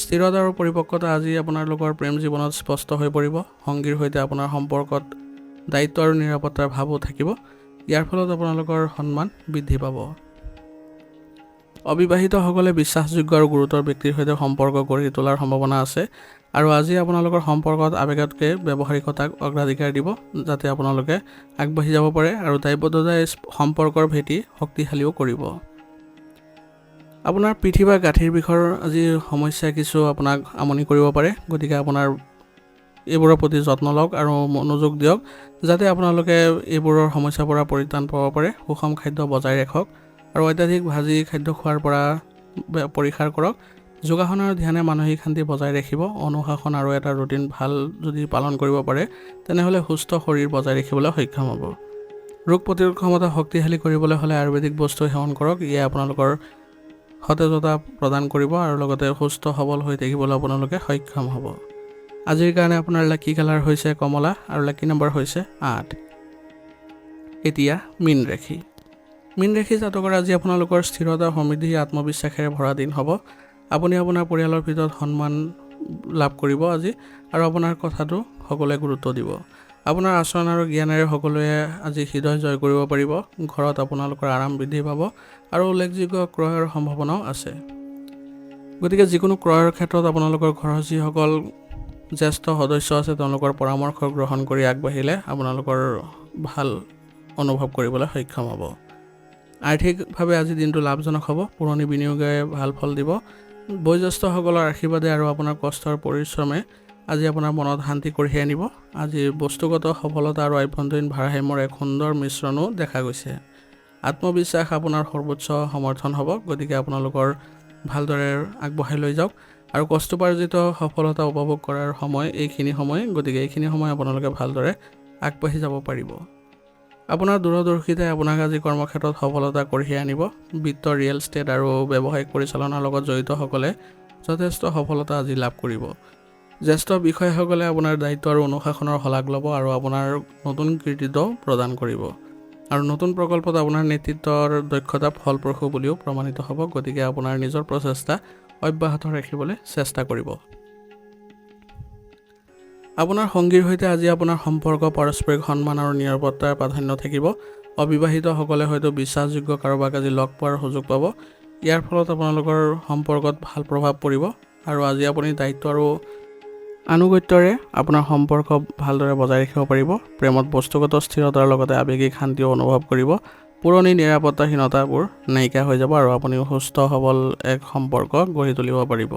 স্থিৰতা আৰু পৰিপক্কতা আজি আপোনালোকৰ প্ৰেম জীৱনত স্পষ্ট হৈ পৰিব। সংগীৰ সৈতে আপোনাৰ সম্পৰ্কত দায়িত্ব আৰু নিৰাপত্তাৰ ভাৱো থাকিব। ইয়াৰ ফলত আপোনালোকৰ সন্মান বৃদ্ধি পাব। অবিবাহিতসকলে বিশ্বাসযোগ্য আৰু গুৰুতৰ ব্যক্তিৰ সৈতে সম্পৰ্ক গঢ়ি তোলাৰ সম্ভাৱনা আছে আৰু আজি আপোনালোকৰ সম্পৰ্কত আৱেগতকৈ ব্যৱহাৰিকতাক অগ্ৰাধিকাৰ দিব, যাতে আপোনালোকে আগবাঢ়ি যাব পাৰে আৰু দায়বদ্ধতাই সম্পৰ্কৰ ভেটি শক্তিশালীও কৰিব। আপোনাৰ পিঠি বা গাঁঠিৰ বিষৰ আজি সমস্যাই কিছু আপোনাক আমনি কৰিব পাৰে, গতিকে আপোনাৰ এইবোৰৰ প্ৰতি যত্ন লওক আৰু মনোযোগ দিয়ক, যাতে আপোনালোকে এইবোৰৰ সমস্যাৰ পৰা পৰিত্ৰাণ পাব পাৰে। সুষম খাদ্য বজাই ৰাখক আৰু অত্যাধিক ভাজি খাদ্য খোৱাৰ পৰা পৰিহাৰ কৰক। যোগাসন আৰু ধ্যানে মানসিক শান্তি বজাই ৰাখিব। অনুশাসন আৰু এটা ৰুটিন ভাল যদি পালন কৰিব পাৰে, তেনেহ'লে সুস্থ শৰীৰ বজাই ৰাখিবলৈ সক্ষম হ'ব। ৰোগ প্ৰতিৰোধ ক্ষমতা শক্তিশালী কৰিবলৈ হ'লে আয়ুৰ্বেদিক বস্তু সেৱন কৰক। ইয়ে আপোনালোকৰ সতেজতা প্ৰদান কৰিব আৰু লগতে সুস্থ সবল হৈ থাকিবলৈ আপোনালোকে সক্ষম হ'ব। আজিৰ কাৰণে আপোনাৰ লাকি কালাৰ হৈছে কমলা আৰু লাকি নম্বৰ হৈছে 8। এতিয়া মীন ৰাশি। মীন ৰাশি জাতকৰ আজি আপোনালোকৰ স্থিৰতা, সমৃদ্ধি, আত্মবিশ্বাসেৰে ভৰা দিন হ'ব। আপুনি আপোনাৰ পৰিয়ালৰ ভিতৰত সন্মান লাভ কৰিব আজি আৰু আপোনাৰ কথাটো সকলোৱে গুৰুত্ব দিব। আপোনাৰ আচৰণ আৰু জ্ঞানেৰে সকলোৱে আজি হৃদয় জয় কৰিব পাৰিব। ঘৰত আপোনালোকৰ আৰাম বৃদ্ধি পাব আৰু উল্লেখযোগ্য ক্ৰয়ৰ সম্ভাৱনাও আছে। গতিকে যিকোনো ক্ৰয়ৰ ক্ষেত্ৰত আপোনালোকৰ ঘৰৰ যিসকল জ্যেষ্ঠ সদস্য আছে, তেওঁলোকৰ পৰামৰ্শ গ্ৰহণ কৰি আগবাঢ়িলে আপোনালোকৰ ভাল অনুভৱ কৰিবলৈ সক্ষম হ'ব। আৰ্থিকভাৱে আজি দিনটো লাভজনক হ'ব। পুৰণি বিনিয়োগে ভাল ফল দিব। বয়োজ্যেষ্ঠসকলৰ আশীৰ্বাদে আৰু আপোনাৰ কষ্টৰ পৰিশ্ৰমে আজি আপোনাৰ মনত শান্তি কঢ়িয়াই আনিব। আজি বস্তুগত সফলতা আৰু আভ্যন্তৰীণ ভাৰসাম্যৰ এক সুন্দৰ মিশ্ৰণো দেখা গৈছে। আত্মবিশ্বাস আপোনাৰ সৰ্বোচ্চ সমৰ্থন হ'ব, গতিকে আপোনালোকৰ ভালদৰে আগবঢ়াই লৈ যাওক আৰু কষ্টোপাৰ্জিত সফলতা উপভোগ কৰাৰ সময় এইখিনি সময়, গতিকে এইখিনি সময় আপোনালোকে ভালদৰে আগবাঢ়ি যাব পাৰিব। আপোনাৰ দূৰদৰ্শিতাই আপোনাক আজি কৰ্মক্ষেত্ৰত সফলতা কঢ়িয়াই আনিব। বিত্ত, ৰিয়েল ষ্টেট আৰু ব্যৱসায়িক পৰিচালনাৰ লগত জড়িতসকলে যথেষ্ট সফলতা আজি লাভ কৰিব। জ্যেষ্ঠ বিষয়াসকলে আপোনাৰ দায়িত্ব আৰু অনুশাসনৰ শলাগ ল'ব আৰু আপোনাৰ নতুন কৃতিত্ব প্ৰদান কৰিব আৰু নতুন প্ৰকল্পত আপোনাৰ নেতৃত্বৰ দক্ষতা ফলপ্ৰসূ বুলিও প্ৰমাণিত হ'ব। গতিকে আপোনাৰ নিজৰ প্ৰচেষ্টা অব্যাহত ৰাখিবলৈ চেষ্টা কৰিব। আপোনাৰ সংগীৰ সৈতে আজি আপোনাৰ সম্পৰ্ক পাৰস্পৰিক সন্মান আৰু নিৰাপত্তাৰ প্ৰাধান্য থাকিব। অবিবাহিতসকলে হয়তো বিশ্বাসযোগ্য কাৰোবাক আজি লগ পোৱাৰ সুযোগ পাব। ইয়াৰ ফলত আপোনালোকৰ সম্পৰ্কত ভাল প্ৰভাৱ পৰিব আৰু আজি আপুনি দায়িত্ব আৰু আনুগত্যৰে আপোনাৰ সম্পৰ্ক ভালদৰে বজাই ৰাখিব পাৰিব। প্ৰেমত বস্তুগত স্থিৰতাৰ লগতে আৱেগিক শান্তিও অনুভৱ কৰিব। পুৰণি নিৰাপত্তাহীনতাবোৰ নাইকিয়া হৈ যাব আৰু আপুনি সুস্থ সবল এক সম্পৰ্ক গঢ়ি তুলিব পাৰিব।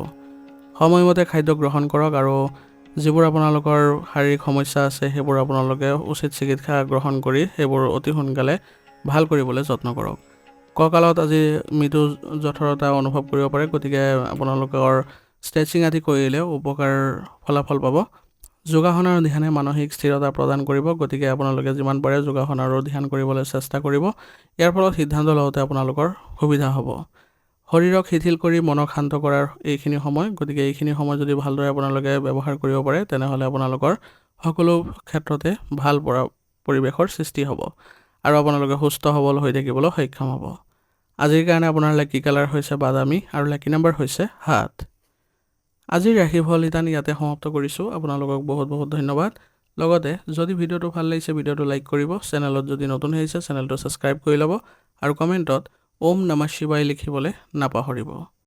সময়মতে খাদ্য গ্ৰহণ কৰক আৰু যিবোৰ আপোনালোকৰ শাৰীৰিক সমস্যা আছে সেইবোৰ আপোনালোকে উচিত চিকিৎসা গ্ৰহণ কৰি সেইবোৰ অতি সোনকালে ভাল কৰিবলৈ যত্ন কৰক। কঁকালত আজি মৃদু জঠৰতা অনুভৱ কৰিব পাৰে, গতিকে আপোনালোকৰ ষ্ট্ৰেচিং আদি কৰিলেও উপকাৰ ফলাফল পাব। যোগাসন আৰু ধ্যানে মানসিক স্থিৰতা প্ৰদান কৰিব, গতিকে আপোনালোকে যিমান পাৰে যোগাসন আৰু ধ্যান কৰিবলৈ চেষ্টা কৰিব। ইয়াৰ ফলত সিদ্ধান্ত লওঁতে আপোনালোকৰ সুবিধা হ'ব। শৰীৰক শিথিল কৰি মনক শান্ত কৰাৰ এইখিনি সময়, গতিকে এইখিনি সময় যদি ভালদৰে আপোনালোকে ব্যৱহাৰ কৰিব পাৰে তেনেহ'লে আপোনালোকৰ সকলো ক্ষেত্ৰতে ভাল পৰিৱেশৰ সৃষ্টি হ'ব আৰু আপোনালোকে সুস্থ সবল হৈ থাকিবলৈ সক্ষম হ'ব। আজিৰ কাৰণে আপোনাৰ লাকি কালাৰ হৈছে বাদামী আৰু লাকি নাম্বাৰ হৈছে 7। আজিৰ ৰাশিফল নিদান ইয়াতে সমাপ্ত কৰিছোঁ। আপোনালোকক বহুত বহুত ধন্যবাদ। লগতে যদি ভিডিঅ'টো ভাল লাগিছে ভিডিঅ'টো লাইক কৰিব, চেনেলত যদি নতুন আহিছে চেনেলটো ছাবস্ক্ৰাইব কৰি ল'ব আৰু কমেণ্টত ওম নমঃ শিৱায় লিখিবলৈ নাপাহৰিব।